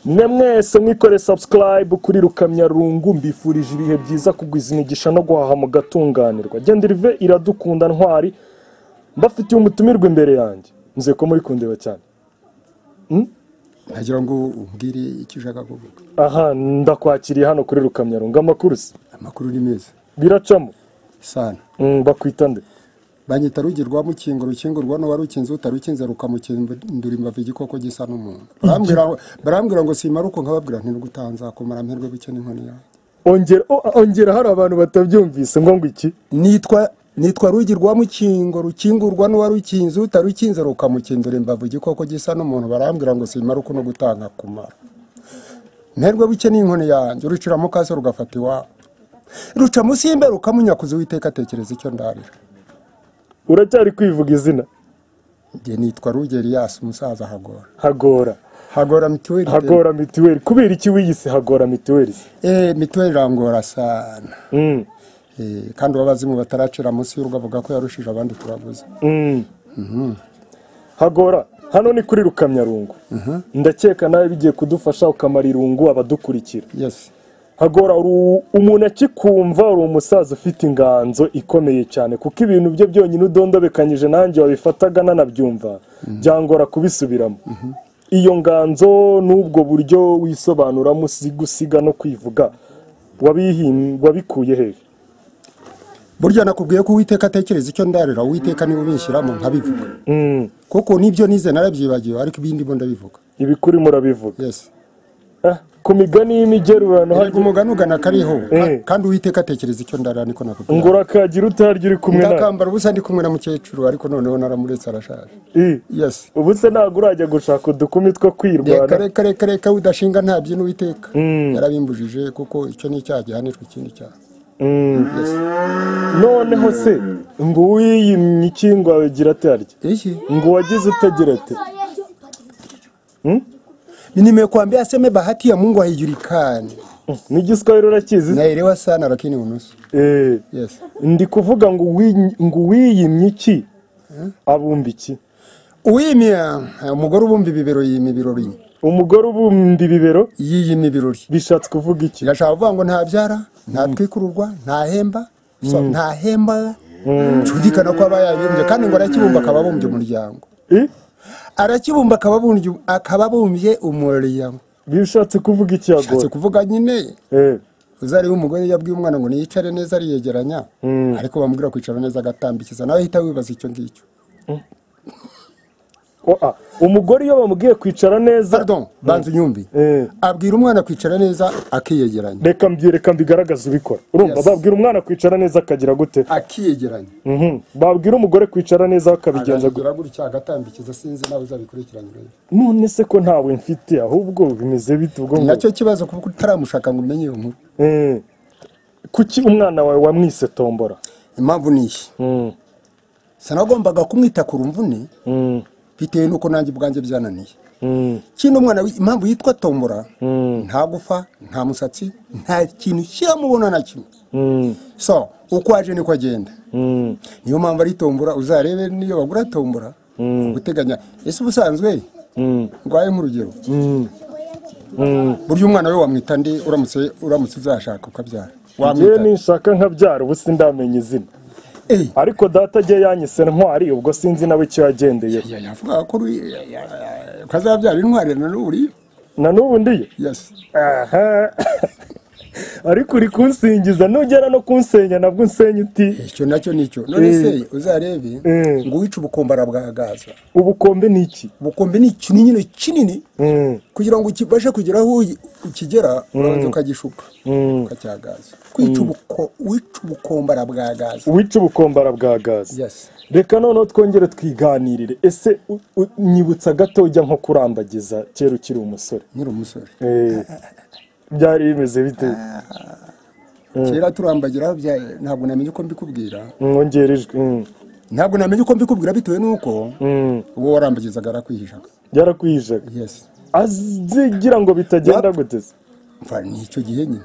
mwe mwese mwikore subscribe kuri Rukamyarungu, mbifurije ibihe byiza, kugwiza imigisha no guhaha mu gatunganirwa. Genderive iradukunda ntwari, mbafitiye umutumirwa imbere yanjye, nze ko muri kundeba cyane. Nagira ngo umbwire icyo ushaka kuvuga. Aha, ndakwakiriye hano kuri Rukamyarungu. Amakuru se? Amakuru ni meza. Biracamo Sana. Bakwita nde? Banyita Rugirwa Mukingo, rukingurwa no warukinze utarukinze rukamukindura imbavu igikoko gisa n'umuntu. Barambwira ngo simaruko nkababwira nti ngutanza kumara amperwe bike n'inkoni yawe. Ongera hari abantu batabyumvise ngo iki? Nitwa Rugirwa Mukingo, rukingurwa no warukinze utarukinze rukamukindura imbavu igikoko gisa n'umuntu. Barambwira ngo simaruko no gutanga kumara mperwe bike n'inkoni yanjye. Urucira mu kaso rugafata iwawe, ruca musimbe rukamunyakuza Uwiteka atekereza icyo ndarira. Uracyari kwivuga izina? Nge nitwa Rugeriyasi umusaza Hagora Mutuweli. Hagora Mutuweli. Kubera iki wiyise Hagora Mutuweli? Mutuweli irangora sana. Kandi abazimu bataracira munsi y'urugo bavuga ko yarushije abandi kuraguza. Hagora, hano ni kuri Rukamyarungu. Ndakeka nawe bigiye kudufasha ukamara irungu abadukurikira. Yes. Hagora, umuntu akikumva uri umusaza ufite inganzo ikomeye cyane, kuko ibintu bye byonyine udondobekanyije nanjye wabifataga nanabyumva byangora kubisubiramo. Iyo nganzo n'ubwo buryo wisobanuramo gusiga no kwivuga wabikuye hehe? Burya nakubwiye ko Uwiteka atekereza icyo ndarira. Uwiteka niwe ubinshyiramo nkabivuga. Kuko nibyo nize narabyibagiwe, ariko ibindi bo ndabivuga. Ibikuri murabivuga? Yes. Ku migani y'imigerurano hari umugani ugana kariho, kandi Uwiteka atekereza icyo ndarira niko nakubwiye. Ngo urakagira utarya uri kumwe nawe. Ndakambara ubusa ndi kumwe na mukecuru, ariko noneho naramuretse arashaje. Yes. Ubuse ntabwo urajya gushaka udukumi two kwirwana. Reka udashinga ntabyo n'Uwiteka yarabimbujije, kuko icyo ni icyaha gihanirwa ikindi cyaha. Yes. Noneho se ngo wiyimye iki ngo agira atarya? Ngo wagize utagira ate? Nimekuambia aseme bahati ya Mungu haijulikani. Ni Kiswahili urakizi? Naelewa sana lakini unusu. Yes. Ndi kuvuga ngo wiyimye iki? Abumba iki? Uwimya umugore ubumba ibibero yimye birori. Umugore ubumba ibibero yiyimye birori. Bishatse kuvuga iki? Yashaka kuvuga ngo ntabyara, ntatwikururwa, ntahemba, ntahemba. Cyudikana ko abayabimbye, kandi ngo arakibumba akababumbye umuryango. Arakibumba akababumbye umuryango. Bishatse kuvuga iki Hagora? Bishatse kuvuga nyine uzari umugore yabwiye umwana ngo niyicare neza ariyegeranya, ariko bamubwira kwicara neza agatambikiza, nawe hita wibaza icyo ngicyo. Umugore iyo bamubwiye kwicara neza, pardon, banza unyumvi, abwira umwana kwicara neza akiyegeranya. Reka mbigaragaza ubikora. Urumva babwira umwana kwicara neza akagira gute? Akiyegeranya. Babwira umugore kwicara neza akabigenza gute? Gutya agatambikiza, sinzi nawe uzabikurikirana. None se ko ntawe mfite, ahubwo bimeze bite ubwo? Nacyo kibazo kuko utaramushaka ngo umenye iyo nkuru. Kuki umwana wawe wamwise Tombora? Impamvu ni iki? Sanagombaga kumwita kurumvune, bitewe nuko nanjye bwanjye byananiye. Kino umwana impamvu yitwa Tombora, nta gufa, nta musatsi, nta kintu kiramubona na kimwe. So uko aje niko agenda. Niyo mpamvu ari Tombora. Uzarebe niyo bagura Tombora guteganya. Ese ubusanzwe ngwaye nk'urugero, buryo umwana we wamwita ndi uramutse uzashaka ukabyara. Wamwita nishaka nkabyara, ubu sindamenye izina. Ariko data agiye yanyise Ntwari, ubwo sinzi nawe icyo yagendeye. Yavuga ko kazabyara intwari na n'ubu ndiyo. Yes. Ariko uri kunsingiza, nugera no kunsenya nabwo unsenya uti icyo nacyo nicyo. None se uzarebe ngo wica ubukombara bwa gaza. Ubukombe ni iki? Ubukombe ni ikintu nyine kinini, kugira ngo kibashe kugeraho ukigera urabanza ukagishuka ukacyagaza. Wica ubukombara bwa gaza. Wica ubukombara bwa gaza. Yes. Reka noneho twongere twiganirire. Ese nyibutsa gato ujya nko kurambagiza kera ukiri umusore? Nyiri umusore. Byari bimeze bite? Kera turambagira ntabwo namenye uko mbikubwira. Ngongerejwe. Ntabwo namenye uko mbikubwira bitewe nuko uwo warambagizaga arakwihishaga. Yarakwihishaga? Yes. Azigira ngo bitagenda guteze. Mfa nicyo gihe nyine.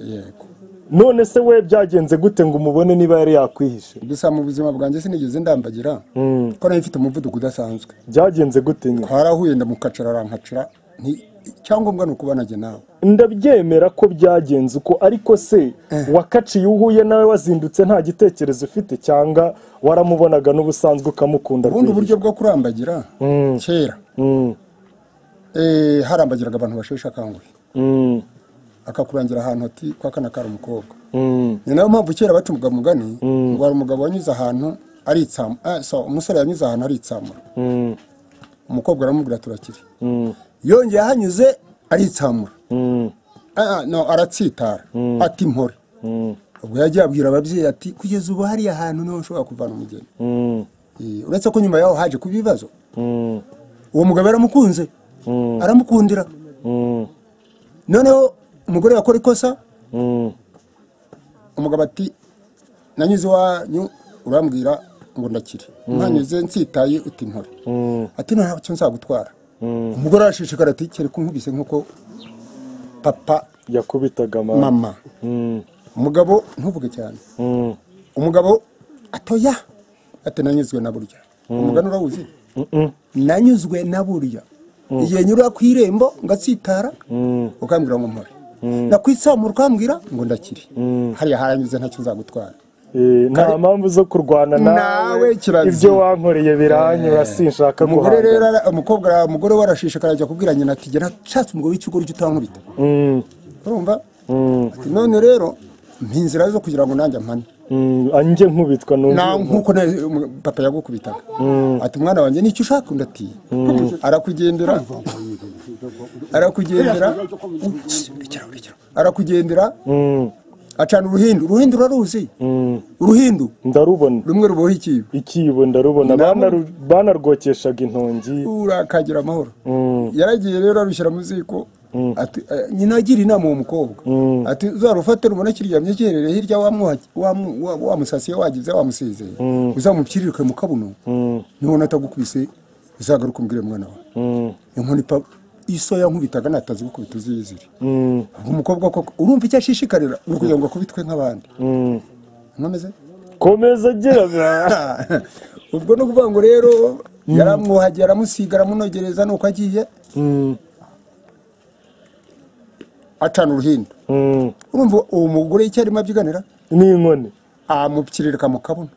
Yego. None se we byagenze gute ngo umubone niba yari yakwihishe? Gusa mu buzima bwanjye sinigeze ndambagira, ko nari mfite umuvuduko udasanzwe. Byagenze gute nyine? Twarahuye ndamukacara arankacira, icyangombwa ni ukuba najye nawe. ndabyemera ko byagenze uko, ariko se wakaciye uhuye nawe wazindutse nta gitekerezo ufite, cyangwa waramubonaga n'ubusanzwe ukamukunda? ubundi buryo bwo kurambagira kera harambagiraga abantu basheshe akanguhe, akakurangira ahantu ati kwa kana kari umukobwa. ni nayo mpamvu kera bacumaga umugani ngo hari umugabo wanyuze ahantu umusore yanyuze ahantu aritsamura, umukobwa aramubwira turakiri. yongeye ahanyuze aritsamura, aratsitara ati mpore. ubwo yagiye abwira ababyeyi ati kugeza ubu hariya ahantu niho nshobora kuvana umugeni. uretse ko nyuma yaho haje kuba ibibazo, uwo mugabo yaramukunze aramukundira. noneho umugore yakora ikosa, umugabo ati nanyuze iwanyu urambwira ngo ndakire, ntanyuze nsitaye uti mpore. ati ntacyo nzagutwara. umugore arashishikara ati kereka unkubise nk'uko papa yakubitaga mama. umugabo ntuvuge cyane. umugabo atoya ati nanyuzwe na burya. umugani urawuzi? nanyuzwe na burya. igihe nyura ku irembo ngatsitara ukambwira ngo mpore, nakwisamura ukambwira ngo ndakire, hariya haranyuze ntacyo nzagutwara. nta mpamvu zo kurwana nawe, ibyo wankoreye biranyura sinshaka umugore rero umugore warashishikara ajya kubwira nyina ati gera nshatse umugabo w'ikigo ujye utankubita. urumva? ati none rero mpinzira zo kugira ngo nanjye mpane anjye nkubitwa nk'uko papa yagukubitaga. ati mwana wanjye nicyo ushaka undi ati arakugendera acana uruhindu uraruzi? uruhindu ndarubona, rumwe ruboha ikibo ndarubona, banarwokeshaga intongi urakagira amahoro. yaragiye rero arushyira mu ziko, nyina agira inama uwo mukobwa ati uzarufate rubona kiryamye giherereye hirya wamusasiye wagize wamusezeye, uzamupyiririke mu kabuno, nibona atagukubise uzagaruka umbwire mwana wawe. inkoni iso yankubitaga natazi gukubita uziyizire. umukobwa koko urumva icyo ashishikarira ni ukugira ngo akubitwe nk'abandi. nkomeze komeza agira ubwo no kuvuga ngo rero yaramwuhagiye aramusiga aramunogereza nuko agiye acana uruhindu. urumva uwo mugore icyo arimo abyiganira n'inkoni amupyiririka mu kabuno.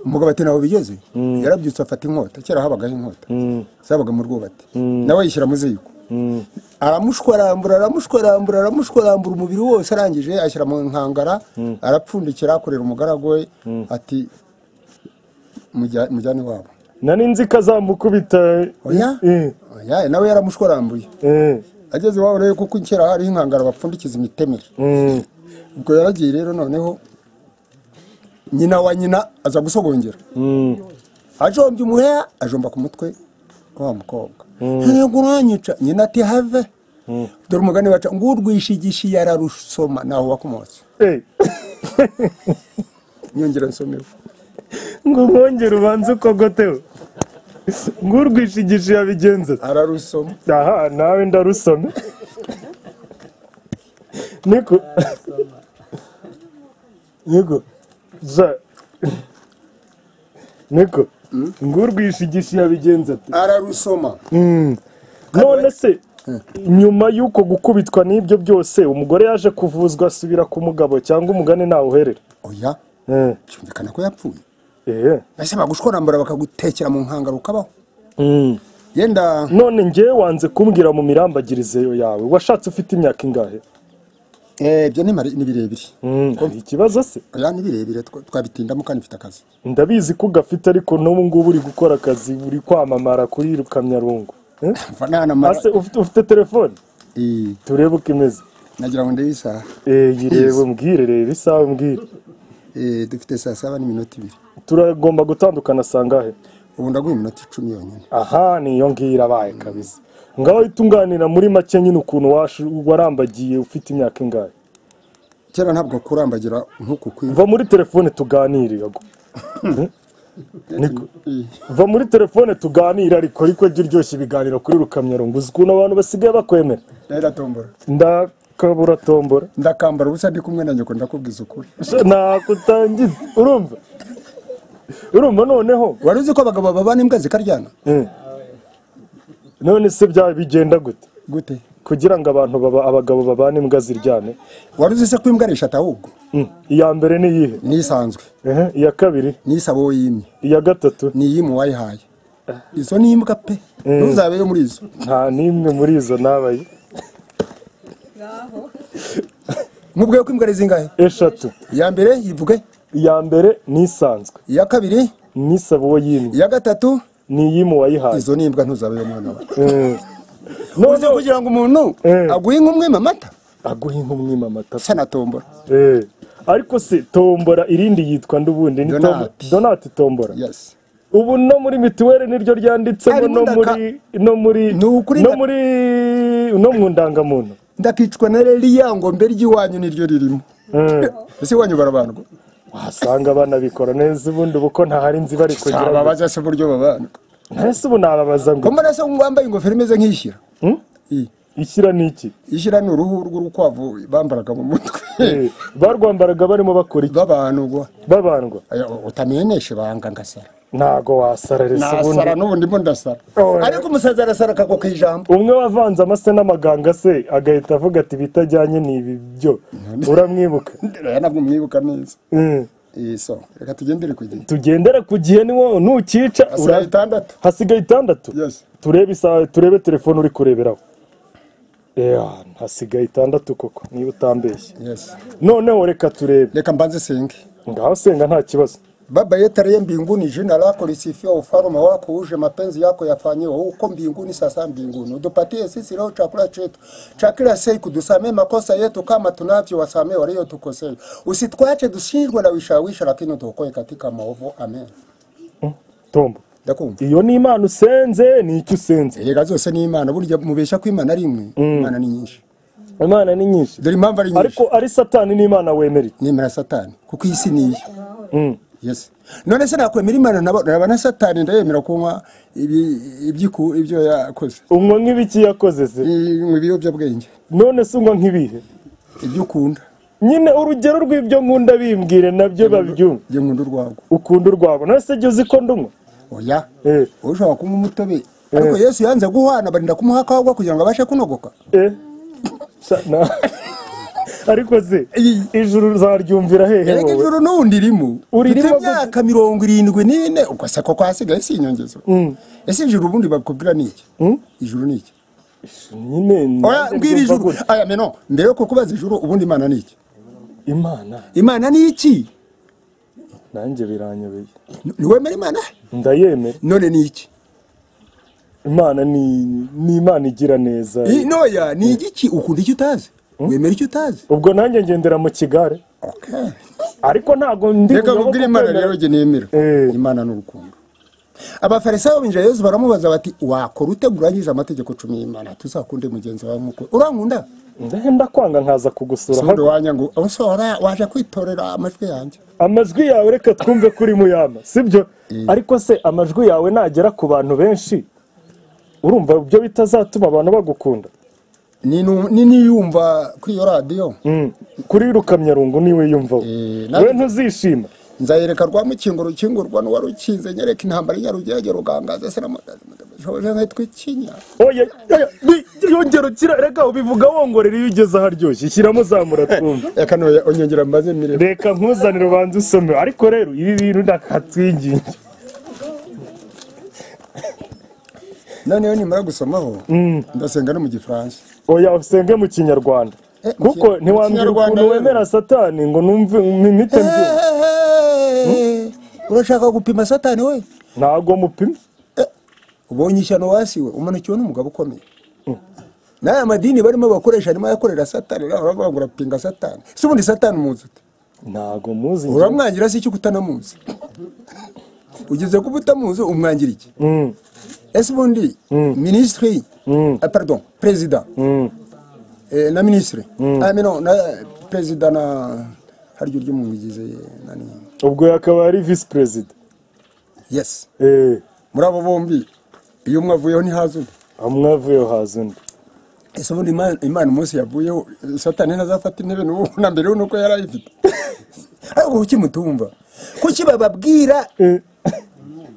umugabo ati nawe bigeze, yarabyutse afata inkota. kera habagaho inkota zabaga mu rwubati, nawe yishyira mu ziko, aramushwarambura umubiri wose, arangije ashyira mu nkangara, arapfundikira akorera umugaragu we ati mujyane wabo. nari nzi ko azamukubita. oya nawe yaramushwarambuye. ageze iwabo rero kuko kera hariho inkangara bapfundikiza imitemeri. ubwo yaragiye rero noneho nyina wa nyina aza gusogongera, ajombye umuheha ajomba ku mutwe wa mukobwa. ntabwo uranyica. nyina ati have, dore umugani waca ngo urwishigishi yararusoma naho wakomotse. nyongera nsomero ngo nkongere ubanze ukogoteho, ngo urwishigishi yabigenza ararusoma. aha nawe ndarusome. niko ngo urwishigishi yabigenza ararusoma. none se nyuma y'uko gukubitwa n'ibyo byose umugore yaje kuvuzwa asubira ku mugabo, cyangwa umugani ntawe uherera? oya byumvikana ko yapfuye. ese bagushwarambura bakagutekera mu nkangara ukabaho. yenda none njyewe wanze kumbwira mu mirambagirize yawe washatse ufite imyaka ingahe? ibyo ni birebire. hari ikibazo se? oya ni birebire twabitindamo kandi mfite akazi. ndabizi ko ugafite, ariko n'ubu ngubu uri gukora akazi, uri kwamamara kuri Rukamyarungu. ufite telefone? turebe uko imeze. nagira ngo ndebe isaha. yirebe umbwire, reba isaha umbwire. dufite saa 7:2. turagomba gutandukana sangahe? ubu ndaguha iminota 10 yonyine. aha niyo ngira abaye kabisa. ngaho itunganira muri make nyine ukuntu warambagiye ufite imyaka ingahe? kera ntabwo kurambagira nk'uku kwiye. va muri telefone tuganire. va muri telefone tuganire, ariko jya uryoshya ibiganiro kuri Rukamyarungu. uzi ukuntu abantu basigaye bakwemera. ndakabura tombora, ndakambara ubusa ndi kumwe na nyoko, ndakubwiza ukuri. nakutangiza. urumva noneho wari uzi ko abagabo babana imbwa zikaryana? none se bya bigenda gute gute kugira ngo abantu abagabo babane imbwa ziryane wari uzi se ko imbwa areshata ahubwo iya mbere ni iyihe nisanzwe iya kabiri ni isabo yimye iya gatatu ni yimu wayihaye izo ni imbwa pe ntuzabeyo muri izo nta n'imwe muri izo nabaye mubwiye ko imbwa ari zingahe eshatu iya mbere yivuge iya mbere ni isanzwe iya kabiri ni isabo yimye iya gatatu ni iyimu wayihaye izo ni imbwa ntuzabeyo mwana wawe none kugira ngo umuntu aguhe nk'umwima amata aguhe nk'umwima amata sa na tombora ariko se tombora irindi yitwa ndubundi ni donati tombora yes ubu no muri mituweli niryo ryanditsemo no mu ndangamuntu ndakicwa na reriya ngo mbere ry'iwanyu niryo ririmo ese iwanyu barabandwa wasanga banabikora neza ubundi uko ntahari nzi bari kugira babaza se uburyo babandwa ntese ubu nababaza ngo mbona se wambaye ingofero imeze nk'ishyira ishyira ni iki ishyira ni uruhu rw'urukwavu bambaraga mu mutwe barwambaraga barimo bakora iki babandwa utamenyeshe banga ngasara ntago wasara rese ubundi nasara n'ubundi mo ndasara ariko umusazi arasara akagwa ku ijambo umwe wavanze amase n'amaganga se agahita avuga ati bitajyanye n'ibi byo uramwibuka ntabwo mwibuka neza so reka tugendere ku gihe niwo nukica hasigaye 6 yes turebe telefone uri kureberaho hasigaye 6 koko niba utambeshye yes noneho reka turebe reka mbanze senge ngaho senga nta kibazo Baba yetu aliye mbinguni, jina lako lisifiwe, ufalme wako uje, mapenzi yako yafanyiwe huko mbinguni sasa mbinguni. Utupatie sisi leo chakula chetu cha kila siku, tusamee makosa yetu kama tunavyowasamea waliotukosea. Usituache dushindwe na wishawisha, lakini utuokoe katika maovu. Amen. Tombo. Ndakumva. Iyo ni Imana usenze, ni icyo usenze. Erega zose ni Imana, burya mubesha ko Imana ari imwe. Imana ni nyinshi. Imana ni nyinshi. Dore impamvu ari nyinshi. Ariko ari Satani ni Imana wemera. Ni Imana Satani. Kuko isi ni iyi. Yes. None se nakwemera Imana nabana Satani ndayemera kunywa ibyo yakoze. Unywa nk'ibiki yakoze se? Ibiyobya bwenge. None se unywa nk'ibihe? Ibyo ukunda. Nyine urugero rw'ibyo nkunda bimbwire nabyo babyumva. Byo nkunda urwago. Ukunda urwago. None se uzi ko ndumwa? Oya. Ushaka kunywa umutobe. Ariko Yesu yanze guhana barinda kumuha kagwa kugira ngo abashe kunogoka. Sana. Ariko se ijuru zaryumvira hehe wowe? Erega ijuru nundi rimo. Urimo myaka 74 uko se ko kwasigaye si inyongezo. Ese ijuru ubundi bakubwira niki? Ijuru niki? Nyine oya mbwira ijuru. Aya meno mbere ko kubaza ijuru ubundi Imana niki? Imana niki? Nanjye biranyobeye. Niwemera Imana? Ndayemera. None niki? Imana ni Imana igira neza. Noya ni igiki ukunda icyo utazi? Wemera icyo utazi? Ubwo nanjye ngendera mu kigare. Okay. Ariko ntago ndi reka kubwira Imana rero je nemera. Imana n'urukundo. Abafarisayo binje Yesu baramubaza bati wakora ute gurangije amategeko 10 y'Imana tuzakunde mugenzi wawe muko. Urankunda? Ndahenda kwanga nkaza kugusura hano. Wanya ngo usora waje kwitorera amajwi yanjye. Amajwi yawe reka twumve kuri muyama, sibyo? Ariko se amajwi yawe nagera ku bantu benshi urumva byo bitazatuma abantu bagukunda? Nini yumva kuri yo radio kuri Rukamyarungu niwe yumva we ntuzishima. Nzayereka rwa mukingo rukingurwa no warukinze nyereka intambara y'arugege rugangaza se shoje nk'itwikinya. Oya yongero kira reka ubivuga wongorera iyo ugeze aharyoshye shyiramo zamura twumva. Reka no onyongera mbaze mire. Reka nkuzanira ubanze usome ariko rero ibi bintu ndakatwinginge. None nimara gusomaho ndasenga no mu Gifaransa. Oya usenge mu Kinyarwanda. Kuko ntiwambira ukuntu wemera Satani ngo numve mimite byo. Urashaka gupima Satani we? Ntago mupima. Ubonye ishyano wasiwe umanukiwe n'umugabo ukomeye. Naya madini barimo bakoresha arimo yakorera Satani uravuga ngo urapinga Satani. Se ubundi Satani muzi ute? Ntago muzi. Uramwangira se icyo kutanamuzi. Ugeze kubutamuzi umwangira iki? Ese ubundi ministre pardon president na ministre no na president na haryo ryo mu bigize nani ubwo yakaba ari vice president. Yes murabo bombi iyo mwavuyeho ni hazundi amwavuyeho hazundi. Ese ubundi Imana umunsi yavuyeho Satani ntazafata intebe n'ubu na mbere nuko yarayifite. Ariko ukimutumva kuki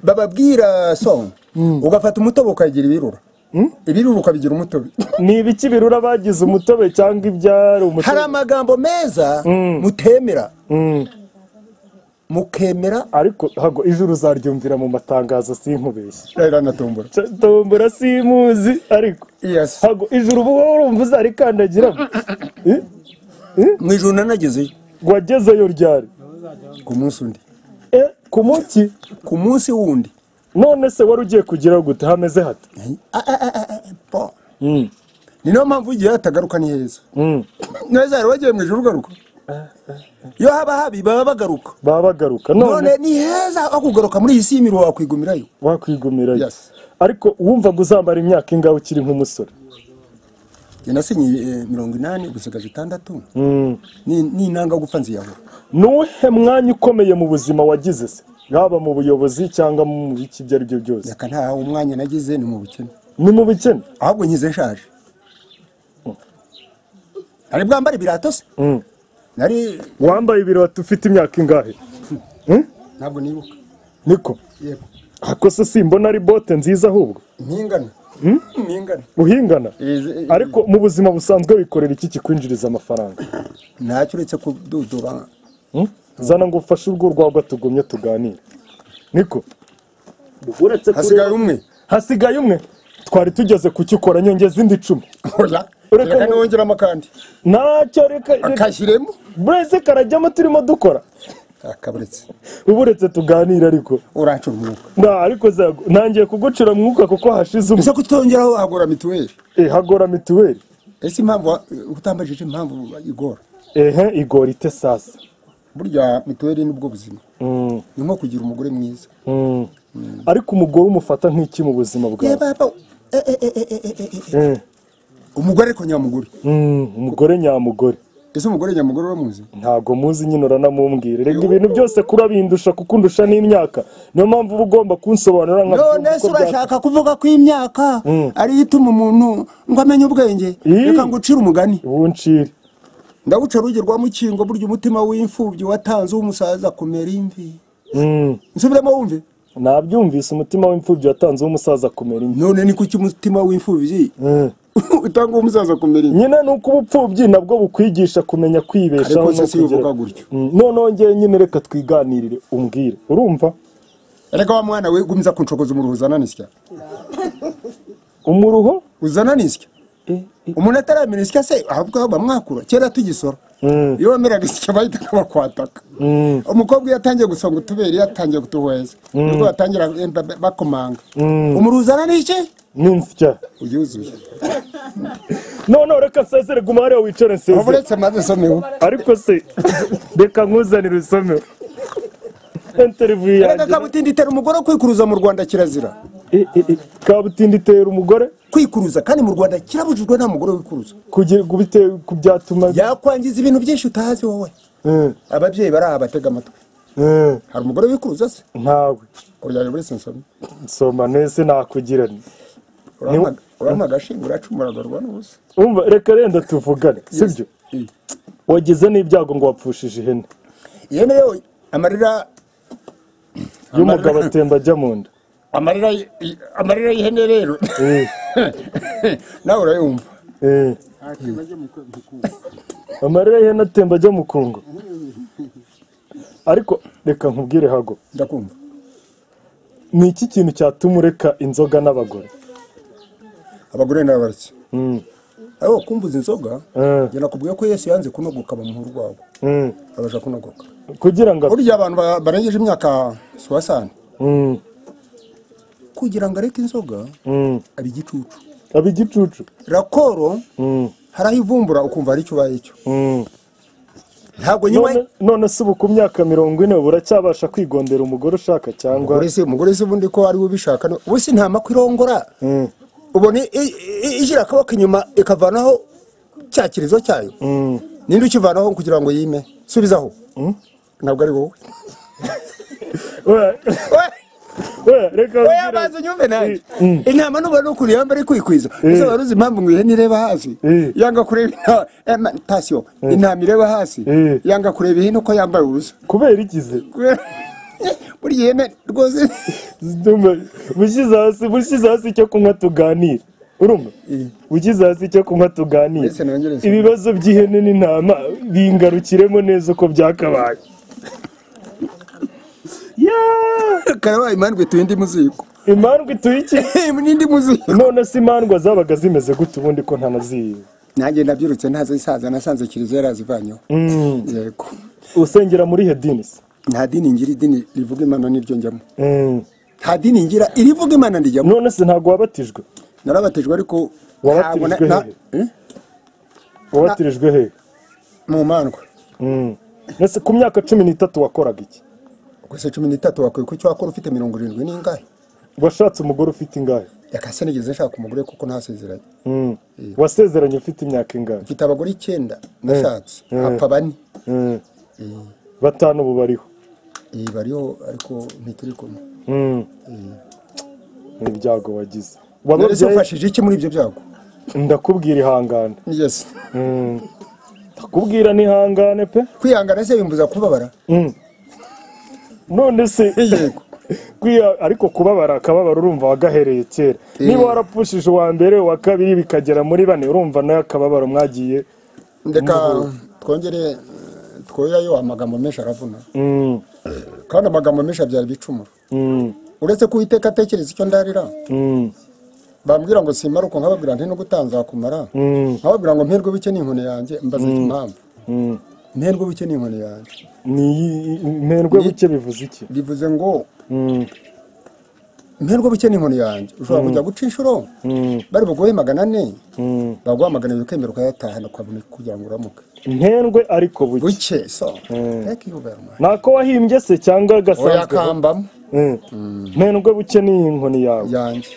bababwira so ugafata umutobo ukagira ibirura ibiruruka bigira umutobe. ni ibiki birura bagize umutobe cyangwa ibyari umutobe? Hari amagambo meza mutemera mukemera, ariko hago ijuru uzaryumvira mu matangazo sinkubeshye. rero natombora tombora simuzi ariko yes hago ijuru ubu urumva uzarikandagiramo. mu ijuru nanagezeyo. wagezeyo ryari? ku munsi undi, ku munsi ku munsi wundi. none se wari ugiye kugeraho gute? hameze hate? ni niyo mpamvu igihe hatagaruka ni heza. neza rero wagiye mu ijuru ugaruka, iyo haba habi baba bagaruka. none ni heza aho kugaruka muri iyi si y'imiro wakwigumirayo. Yes. ariko wumvaga uzambara imyaka ingahe ukiri nk'umusore? nasinye 80 gusigaje 6. ni nanga gupfa nziyahura. nuhe mwanya ukomeye mu buzima wagize se, yaba mu buyobozi cyangwa mu biki ibyo ari byo byose? Yaka nta umwanya nagize, ni mu bukene. ni mu bukene? ahubwo nkize nshaje. ari bwambara ibirato se? nari wambaye ibirato ufite imyaka ingahe? ntabwo nibuka. niko yego ako se simbona ari bote nziza ahubwo mpingana. uhingana. ariko mu buzima busanzwe wikorera iki kikwinjiriza amafaranga? ntacyo uretse kududura. zana ngo ufashe urwo rwagwa tugumye tuganire. niko uretse hasigaye umwe twari tugeze ku cyo ukora, nyongeza indi 10. reka nongeramo kandi ntacyo reka akashyiremo bureze karajyamo turimo dukora akaburetse uburetse tuganira. ariko urancura umwuka. ariko nangiye kugucira mwuka kuko hashize ese kutongeraho Hagora Mutuweli. Hagora Mutuweli ese impamvu utambajije impamvu igora? igora ite sasa? burya mituweli nubwo buzima ni nko kugira umugore mwiza. ariko umugore umufata nk'iki mu buzima bwawe? umugore ariko nyamugore. umugore nyamugore. ese umugore nyamugore uramuzi? ntago muzi, nyine uranamumbwira. rega ibintu byose kurabindusha kuko undusha n'imyaka, niyo mpamvu uba ugomba kunsobanurira nka none se urashaka kuvuga ko imyaka ari ituma umuntu ngo amenye ubwenge? reka ngucire umugani. uncire. ndawuca rugi rwa mukingo, burya umutima w'imfubyi watanze w'umusaza kumera imvi. nsubiremo wumve. nabyumvise, umutima w'imfubyi watanze w'umusaza kumera imvi. none ni kuki umutima w'imfubyi utanga umusaza kumera imvi? nyine nuko ubupfubyi nabwo bukwigisha kumenya kwibeshaho no kugira gutyo. none ngeye nyine reka twiganirire umbwire, urumva? reka wa mwana we gumiza kunshokoza umuruho uzana nisya. umuruho uzana nisya? umuntu ataramenya isya se ahubwo bamwakura kera tugisora. iyo wemeraga isya bahita bakwataka. umukobwa yatangiye gusonga utubere, yatangiye kutuhweza, nubwo batangira bakomanga. umuruho uzana n'iki? n'insya uyuzuye. none reka nsezere, guma hariya wicare nsezere. uretse maze someho. ariko se reka nkuzanire usomeho interview yanjye. reka kabutindi itera umugore kwikuruza mu Rwanda kirazira. kabutindi itera umugore kwikuruza, kandi mu Rwanda kirabujijwe nta mugore wikuruza. kubyatuma yakwangiza ibintu byinshi utazi wowe. ababyeyi bari aha batega amatwi. hari umugore wikuruza se? ntawe. oya uretse nsome. nsoma nese nakugirana. urama agashinga uracumuragurwa n'ubusa. umva reka renda tuvugane, sibyo? wagize n'ibyago ngo wapfushije ihene. ihene yo amarira y'umugabo atemba ajya mu nda. amarira y'ihene rero nawe urayumva. amarira y'ihene atemba ajya mu kungo. ariko reka nkubwire Hago, ndakumva. ni iki kintu cyatuma ureka inzoga n'abagore? abagore n'abaretse aho kumbuza inzoga. njye nakubwiye ko Yesu yanze kunogoka mu rwabo. abasha kunogoka kugira ngo burya abantu barengeje imyaka 60 kugira ngo areke inzoga abigicucu rakoro haraho ivumbura ukumva ari cyo baye cyo. ntabwo nyuma none se ubu ku myaka 40 buracyabasha kwigondera umugore ushaka cyangwa umugore se ubundi ko ari we bishaka ubu si nta makwirongora. ubone igira akaboko inyuma ikavanaho cyakirizo cyayo. ninde ukivanaho kugira ngo yime? subizaho. ntabwo ari wowe. reka oya bazo nyumve naje. intama n'ubona ukuri yambare kwikwiza. ese baruzi impamvu ngo ihene ireba hasi yanga kureba tasyo. intama ireba hasi yanga kureba ihene uko yambaye ubusa. kubera ikize buri ihene rwose bushize hasi cyo kunywa tuganira. urumva ugize hasi icyo kunywa tuganira Wese nongereza. ibibazo by'ihene n'intama bingarukiremo neza uko byakabaye karabaye imandwe tuyindi muziko imandwa ituyiki n'indi muziko none se imandwa zabaga zimeze gute ubundi ko ntanaziye nanjye nabyirutse ntazo isaza nasanze kiliziya yarazivanyeho yego usengera muri hedini se nta dini ngira idini rivuga imana niryo njyamo nta dini ngira irivuga imana ndijyamo none se ntabwo wabatijwe narabatijwe ariko wabatirijwe hehe wabatirijwe hehe mu mandwa mbese ku myaka 13 wakoraga iki kwese 13 wakwiye ku cyo wakora ufite 70 n'ingahe washatse umugore ufite ingahe yakase nigeze nshaka umugore kuko ntasezeranye wasezeranye ufite imyaka ingahe mfite abagore 9 nashatse apfa bane 5 ubu bariho bariho ariko ntituri kumwe ni ibyago wagize wababye ufashije iki muri ibyo byago ndakubwira ihangane yes ndakubwira nihangane pe kwihangana se bimbuza kubabara none se yego ariko kubabara akababara urumva wagahereye kera niba warapfushije uwa mbere wa kabiri bikagera muri bane urumva nayo akababaro mwagiye ndeka twongere twoyayo amagambo menshi aravuna kandi amagambo menshi abyara ibicumuro uretse ko Uwiteka atekereza icyo ndarira bambwira ngo simara uko nkababwira nti no gutanza kumara nkababwira ngo mperwe bike n'inkone yanjye mbaza impamvu mperwe bike n'inkone yanjye ni mperwe bike bivuze iki bivuze ngo mperwe bike n'inkone yanjye ushobora kujya guca inshuro bari bugoye 400 baguha 400 ukemera ukayatahana kwabona kugira ngo uramuke mperwe ariko buke so thank you very much nako wahimbye se cyangwa gasanzwe yakambamo mperwe buke n'inkone yawe yanjye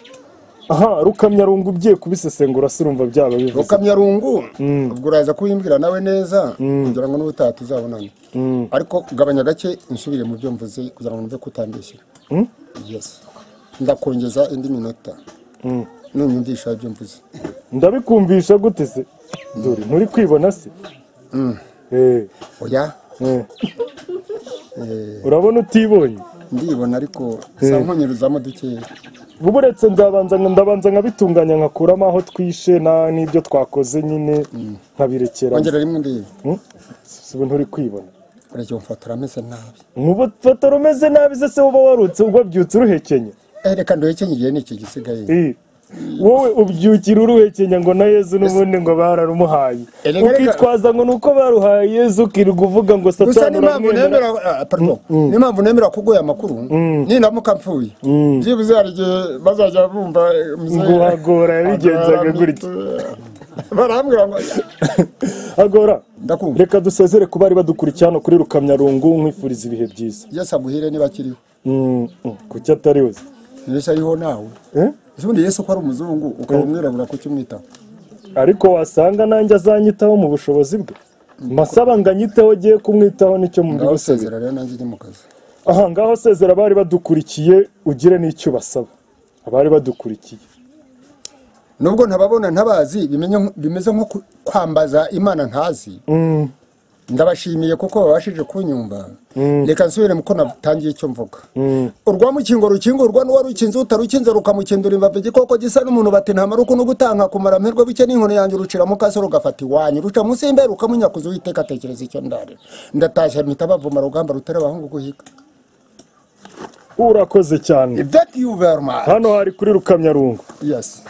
aha Rukamyarungu ugiye kubisesengura se urumva byaba bivuze Rukamyarungu ubwo uraza kuyimbwira nawe neza kugira ngo n'ubutaha tuzabonana ariko gabanya gake insubire mu byo mvuze kugira ngo numve kutambishyira yes ndakongeza indi minota nunyumvisha ibyo mvuze ndabikumvisha gute se dore nturi kwibona se oya urabona utibonye ndibona ariko sa nkunyeruzamo dukeya uburetse ndabanza nkabitunganya nkakuramo aho twishe n'ibyo twakoze nyine nkabirekera ongera rimwe ndiye sibo nturi kwibona urajya umfatira ameze nabi nk'ubufatira umeze nabi se uba warutse ubabyutse uruhekenya reka nduhekenye igihe n'iki gisigaye wowe ubyukira uruhekenya ngo na Yezu n'ubundi ngo bararumuhaye ukitwaza ngo nuko baruhaye Yezu ukirirwa uvuga ngo satani uramwemera n'impamvu nemera kugoya amakuru ninamuka mpfuye byibuze hari igihe bazajya bumva ngo Hagora yabigenzaga gutya barambwira ngo Hagora reka dusezere ku bari badukurikiye hano kuri Rukamyarungu nkwifuriza ibihe byiza Yesu aguhire niba kiriho kuki atari we Yesu ariho nawe ubundi Yesu ko ari umuzungu ukaba umwirabura kuki umwitaho ariko wasanga nanjye azanyitaho mu bushobozi bwe masaba nganyiteho giye kumwitaho nicyo mu bigusezera rero nanjye ndi mu kazi aha ngaho sezera bari badukurikiye ugire n'icyo basaba abari badukurikiye nubwo ntababona ntabazi bimeze nko kwambaza Imana ntazi ndabashimiye kuko babashije kunyumva reka nsubire muko natangiye icyo mvuga urwamukingo rukingurwa n'uwarukinze utarukinze rukamukindura imbavu igikoko gisa n'umuntu bati nta maruko no gutanga kumara mperwe bike n'inkone yanjye rucira mu kaso rugafata iwanyu ruca munsi y'imbe rukamunyakuza Uwiteka atekereza icyo ndarira ndatashya mpita bavuma rugamba rutera abahungu guhiga urakoze cyane thank you very much hano hari kuri Rukamyarungu yes